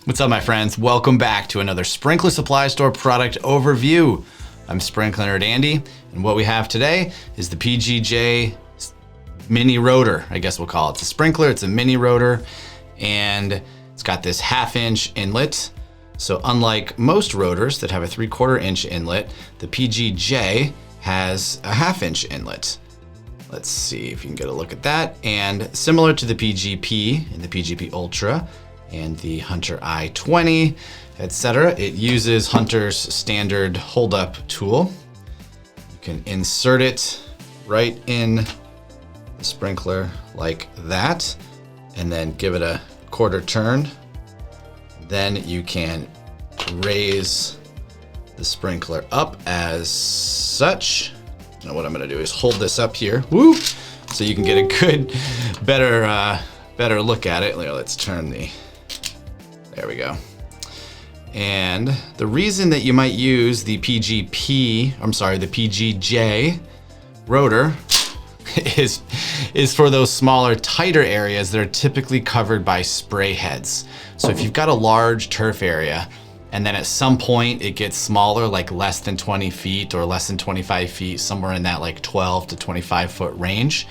What's up, my friends? Welcome back to another Sprinkler Supply Store product overview. I'm Sprinkler Nerd Andy, and what we have today is the PGJ mini rotor, I guess we'll call it. It's a sprinkler, it's a mini rotor, and it's got this 1/2 inch inlet. So unlike most rotors that have a 3/4 inch inlet, the PGJ has a 1/2 inch inlet. Let's see if you can get a look at that. And similar to the PGP and the PGP Ultra and the Hunter i20, etc., it uses Hunter's standard hold-up tool. You can insert it right in the sprinkler like that, and then give it a 1/4 turn. Then you can raise the sprinkler up as such. Now what I'm gonna do is hold this up here, woo, so you can get a good, better look at it. Let's turn there we go. And the reason that you might use the the PGJ rotor is for those smaller, tighter areas that are typically covered by spray heads. So if you've got a large turf area and then at some point it gets smaller, like less than 20 feet or less than 25 feet, somewhere in that like 12 to 25 foot range,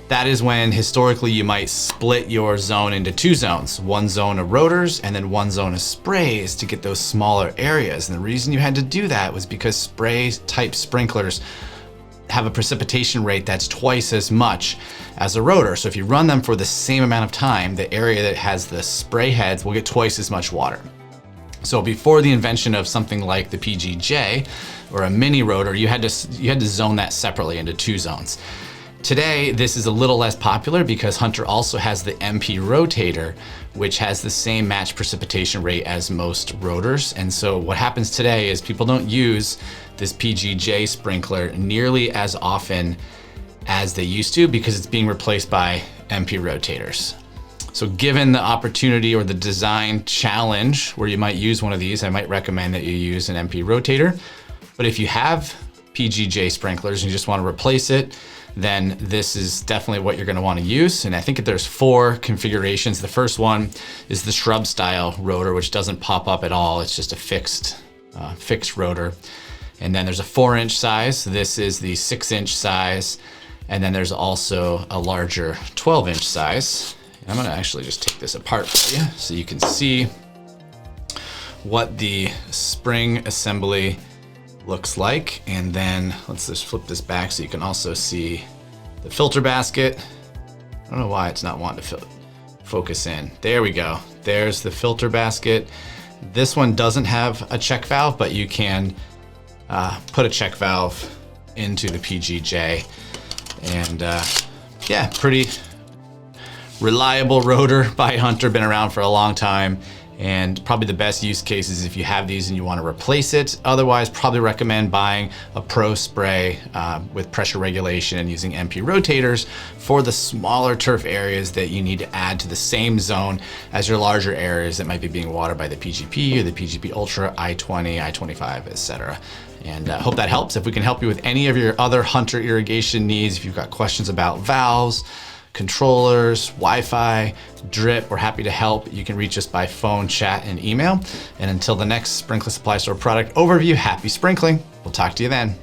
that is when historically you might split your zone into 2 zones, one zone of rotors and then one zone of sprays to get those smaller areas. And the reason you had to do that was because spray type sprinklers have a precipitation rate that's twice as much as a rotor. So if you run them for the same amount of time, the area that has the spray heads will get twice as much water. So before the invention of something like the PGJ or a mini rotor, you had to zone that separately into 2 zones. Today, this is a little less popular because Hunter also has the MP rotator, which has the same match precipitation rate as most rotors. And so what happens today is people don't use this PGJ sprinkler nearly as often as they used to because it's being replaced by MP rotators. So given the opportunity or the design challenge where you might use one of these, I might recommend that you use an MP rotator. But if you have PGJ sprinklers and you just want to replace it, then this is definitely what you're going to want to use. And I think there's 4 configurations. The first one is the shrub style rotor, which doesn't pop up at all. It's just a fixed rotor. And then there's a 4-inch size. This is the 6-inch size. And then there's also a larger 12-inch size. I'm gonna actually just take this apart for you so you can see what the spring assembly looks like. And then let's just flip this back so you can also see the filter basket. I don't know why it's not wanting to focus in. There we go. There's the filter basket. This one doesn't have a check valve, but you can put a check valve into the PGJ. And yeah, pretty reliable rotor by Hunter, been around for a long time, and probably the best use case is if you have these and you want to replace it. Otherwise, probably recommend buying a pro spray with pressure regulation and using MP rotators for the smaller turf areas that you need to add to the same zone as your larger areas that might be being watered by the PGP or the PGP Ultra, i20, i25, etc. And hope that helps. If we can help you with any of your other Hunter irrigation needs, if you've got questions about valves, controllers, Wi-Fi, drip, we're happy to help. You can reach us by phone, chat, and email. And until the next Sprinkler Supply Store product overview, happy sprinkling. We'll talk to you then.